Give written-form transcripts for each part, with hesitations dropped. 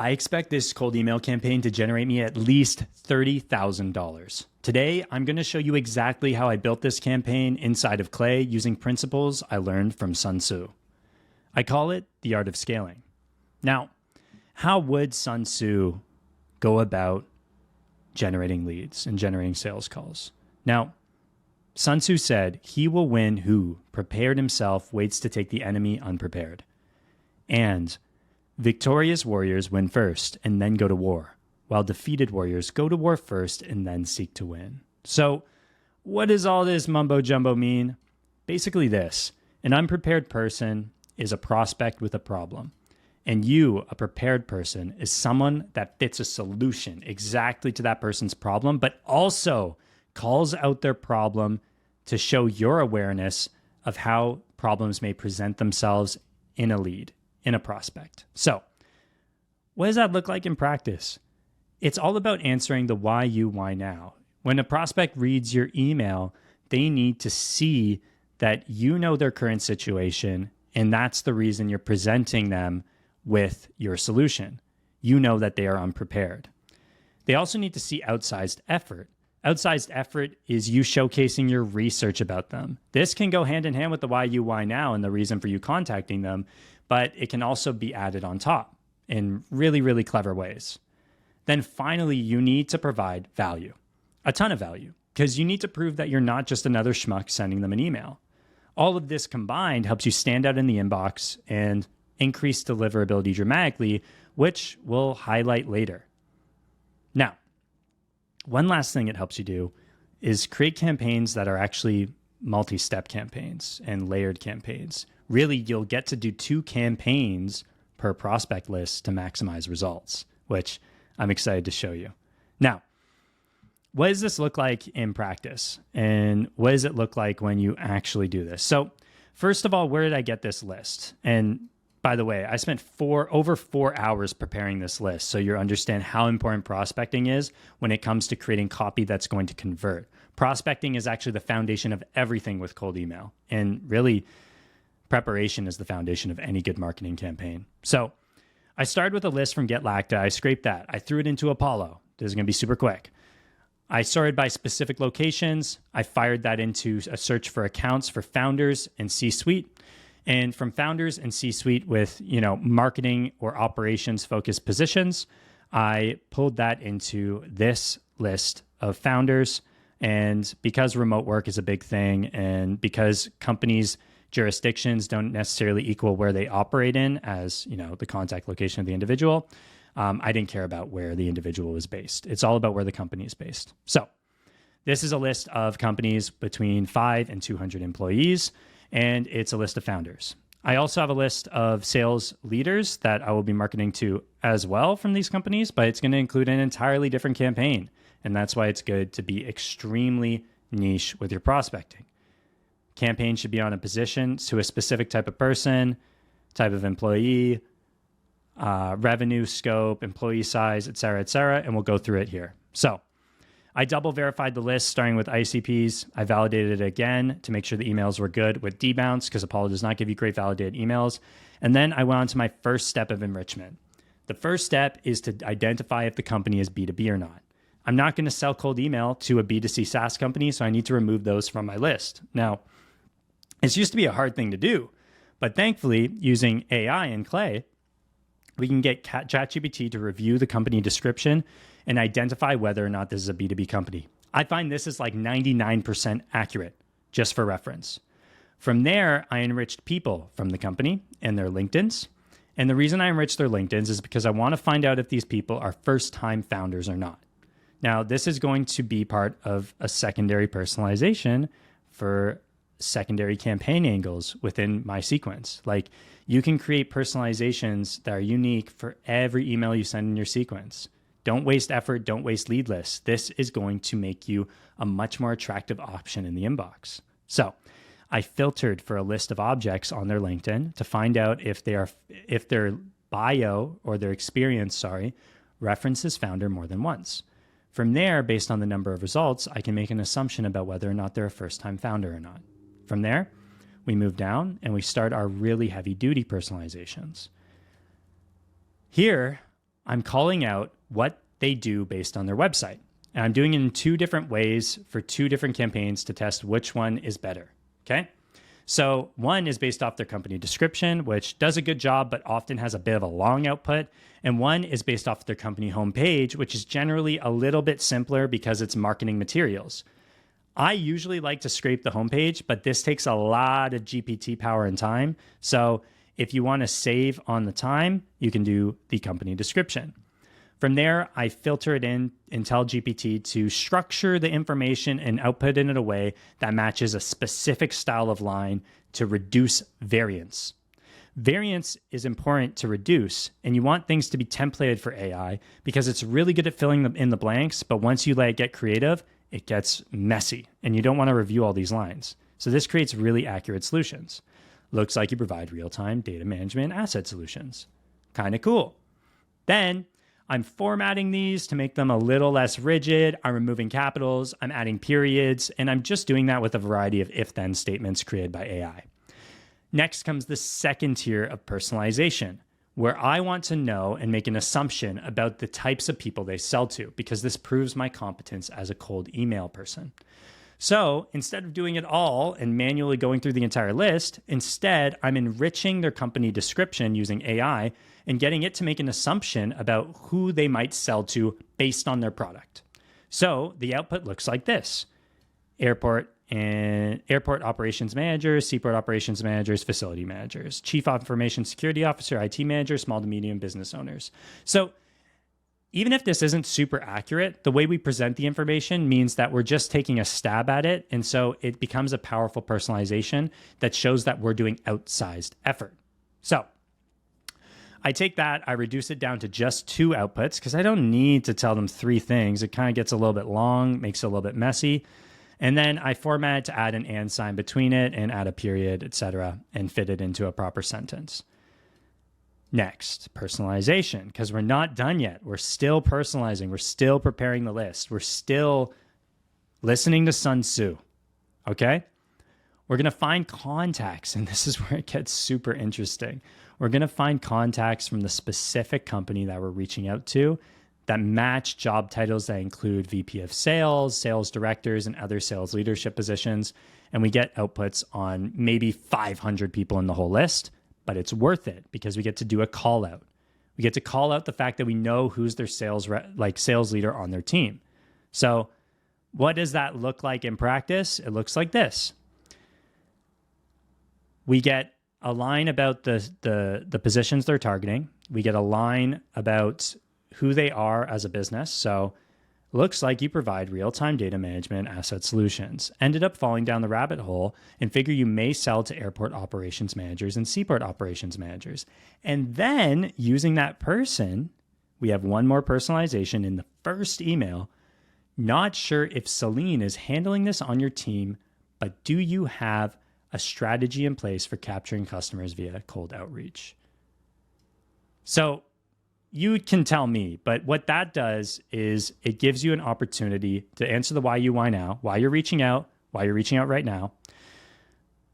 I expect this cold email campaign to generate me at least $30,000. Today, I'm going to show you exactly how I built this campaign inside of Clay using principles I learned from Sun Tzu. I call it the art of scaling. Now, how would Sun Tzu go about generating leads and generating sales calls? Now, Sun Tzu said, "He will win who, prepared himself, waits to take the enemy unprepared." And victorious warriors win first and then go to war, while defeated warriors go to war first and then seek to win. So what does all this mumbo jumbo mean? Basically this: an unprepared person is a prospect with a problem. And you, a prepared person, is someone that fits a solution exactly to that person's problem, but also calls out their problem to show your awareness of how problems may present themselves in a lead, in a prospect. So what does that look like in practice? It's all about answering the why you, why now. When a prospect reads your email, they need to see that you know their current situation, and that's the reason you're presenting them with your solution. You know that they are unprepared. They also need to see outsized effort. Outsized effort is you showcasing your research about them. This can go hand in hand with the why you, why now and the reason for you contacting them, but it can also be added on top in really, really clever ways. Then finally, you need to provide value, a ton of value, because you need to prove that you're not just another schmuck sending them an email. All of this combined helps you stand out in the inbox and increase deliverability dramatically, which we'll highlight later. Now, one last thing it helps you do is create campaigns that are actually multi-step campaigns and layered campaigns. Really, you'll get to do 2 campaigns per prospect list to maximize results, which I'm excited to show you. Now, what does this look like in practice? And what does it look like when you actually do this? So first of all, where did I get this list? And by the way, I spent over 4 hours preparing this list, so you understand how important prospecting is when it comes to creating copy that's going to convert. Prospecting is actually the foundation of everything with cold email, and really, preparation is the foundation of any good marketing campaign. So I started with a list from GetLacta. I scraped that. I threw it into Apollo. This is going to be super quick. I sorted by specific locations. I fired that into a search for accounts for founders and C-suite. And from founders and C-suite with, marketing or operations focused positions, I pulled that into this list of founders. And because remote work is a big thing, and because companies' jurisdictions don't necessarily equal where they operate in as, the contact location of the individual, I didn't care about where the individual was based. It's all about where the company is based. So this is a list of companies between 5 and 200 employees. And it's a list of founders. I also have a list of sales leaders that I will be marketing to as well from these companies, but it's going to include an entirely different campaign. And that's why it's good to be extremely niche with your prospecting. Campaign should be on a position to a specific type of person, type of employee, revenue scope, employee size, et cetera, and we'll go through it here. So I double verified the list starting with ICPs. I validated it again to make sure the emails were good with debounce, because Apollo does not give you great validated emails. And then I went on to my first step of enrichment. The first step is to identify if the company is B2B or not. I'm not going to sell cold email to a B2C SaaS company, so I need to remove those from my list. Now, it used to be a hard thing to do, but thankfully, using AI and Clay, we can get ChatGPT to review the company description and identify whether or not this is a B2B company. I find this is like 99% accurate, just for reference. From there, I enriched people from the company and their LinkedIns. And the reason I enriched their LinkedIns is because I want to find out if these people are first-time founders or not. Now, this is going to be part of a secondary personalization for secondary campaign angles within my sequence. Like, you can create personalizations that are unique for every email you send in your sequence. Don't waste effort. Don't waste lead lists. This is going to make you a much more attractive option in the inbox. So I filtered for a list of objects on their LinkedIn to find out if their bio or their experience, references founder more than once. From there, based on the number of results, I can make an assumption about whether or not they're a first-time founder or not. From there, we move down and we start our really heavy-duty personalizations. Here, I'm calling out what they do based on their website. And I'm doing it in 2 different ways for 2 different campaigns to test which one is better, okay? So one is based off their company description, which does a good job, but often has a bit of a long output. And one is based off their company homepage, which is generally a little bit simpler because it's marketing materials. I usually like to scrape the homepage, but this takes a lot of GPT power and time. So if you want to save on the time, you can do the company description. From there, I filter it in and tell GPT to structure the information and output it in a way that matches a specific style of line to reduce variance. Variance is important to reduce, and you want things to be templated for AI because it's really good at filling in the blanks, but once you let it get creative, it gets messy, and you don't want to review all these lines. So this creates really accurate solutions. Looks like you provide real-time data management asset solutions. Kind of cool. Then I'm formatting these to make them a little less rigid. I'm removing capitals, I'm adding periods, and I'm just doing that with a variety of if-then statements created by AI. Next comes the second tier of personalization, where I want to know and make an assumption about the types of people they sell to, because this proves my competence as a cold email person. So instead of doing it all and manually going through the entire list, instead I'm enriching their company description using AI and getting it to make an assumption about who they might sell to based on their product. So the output looks like this: airport operations managers, seaport operations managers, facility managers, chief information security officer, IT manager, small to medium business owners. So even if this isn't super accurate, the way we present the information means that we're just taking a stab at it. And so it becomes a powerful personalization that shows that we're doing outsized effort. So I take that, I reduce it down to just 2 outputs because I don't need to tell them 3 things. It kind of gets a little bit long, makes it a little bit messy. And then I format it to add an and sign between it and add a period, etc., and fit it into a proper sentence. Next, personalization, because we're not done yet. We're still personalizing. We're still preparing the list. We're still listening to Sun Tzu, okay? We're going to find contacts, and this is where it gets super interesting. We're going to find contacts from the specific company that we're reaching out to that match job titles that include VP of sales, sales directors, and other sales leadership positions. And we get outputs on maybe 500 people in the whole list, but it's worth it because we get to do a call out. We get to call out the fact that we know who's their sales leader on their team. So what does that look like in practice? It looks like this. We get a line about the positions they're targeting. We get a line about who they are as a business. So looks like you provide real-time data management asset solutions. Ended up falling down the rabbit hole and figure you may sell to airport operations managers and seaport operations managers. And then using that person, we have one more personalization in the first email. Not sure if Celine is handling this on your team, but do you have a strategy in place for capturing customers via cold outreach? So you can tell me, but what that does is it gives you an opportunity to answer the why you, why now, why you're reaching out right now.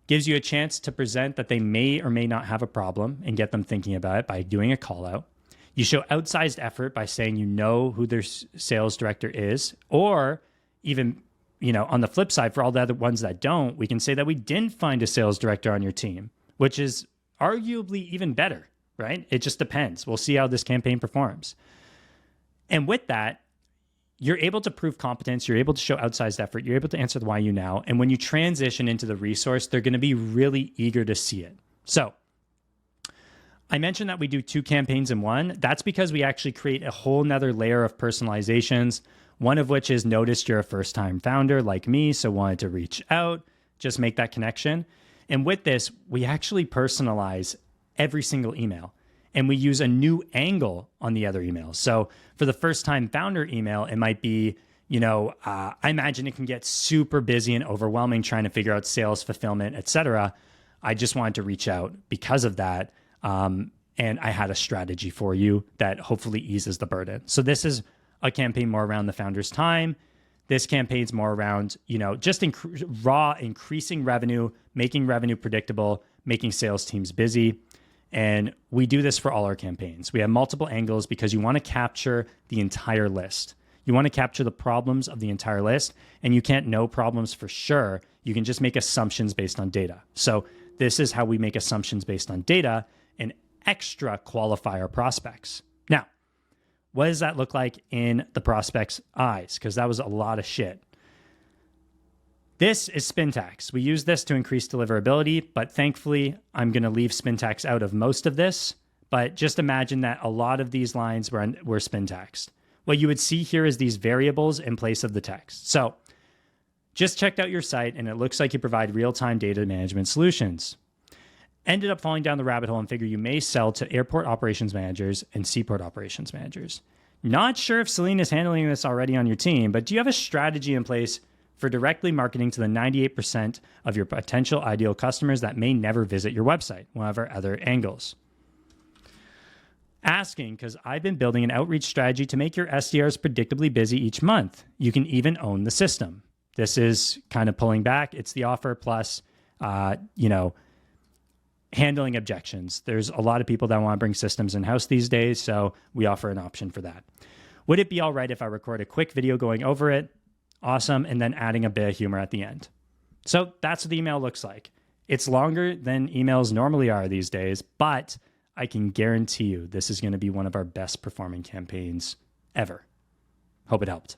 Gives you a chance to present that they may or may not have a problem and get them thinking about it by doing a call out. You show outsized effort by saying you know who their sales director is, or even, on the flip side, for all the other ones that don't, we can say that we didn't find a sales director on your team, which is arguably even better. Right? It just depends. We'll see how this campaign performs. And with that, you're able to prove competence. You're able to show outsized effort. You're able to answer the why you now. And when you transition into the resource, they're going to be really eager to see it. So I mentioned that we do 2 campaigns in one. That's because we actually create a whole nother layer of personalizations, one of which is noticed you're a first-time founder like me, so wanted to reach out, just make that connection. And with this, we actually personalize every single email. And we use a new angle on the other emails. So for the first time founder email, it might be, I imagine it can get super busy and overwhelming trying to figure out sales, fulfillment, etc. I just wanted to reach out because of that. And I had a strategy for you that hopefully eases the burden. So this is a campaign more around the founder's time. This campaign's more around, just increasing revenue, making revenue predictable, making sales teams busy. And we do this for all our campaigns. We have multiple angles because you want to capture the entire list. You want to capture the problems of the entire list, and you can't know problems for sure. You can just make assumptions based on data. So this is how we make assumptions based on data and extra qualify our prospects. Now, what does that look like in the prospect's eyes? Because that was a lot of shit. This is Spintax. We use this to increase deliverability, but thankfully, I'm going to leave Spintax out of most of this. But just imagine that a lot of these lines were Spintaxed. What you would see here is these variables in place of the text. So just checked out your site, and it looks like you provide real-time data management solutions. Ended up falling down the rabbit hole and figure you may sell to airport operations managers and seaport operations managers. Not sure if Celine is handling this already on your team, but do you have a strategy in place for directly marketing to the 98% of your potential ideal customers that may never visit your website? One of our other angles. Asking, because I've been building an outreach strategy to make your SDRs predictably busy each month. You can even own the system. This is kind of pulling back. It's the offer plus, handling objections. There's a lot of people that want to bring systems in-house these days, so we offer an option for that. Would it be all right if I record a quick video going over it? Awesome, and then adding a bit of humor at the end. So that's what the email looks like. It's longer than emails normally are these days, but I can guarantee you this is going to be one of our best performing campaigns ever. Hope it helped.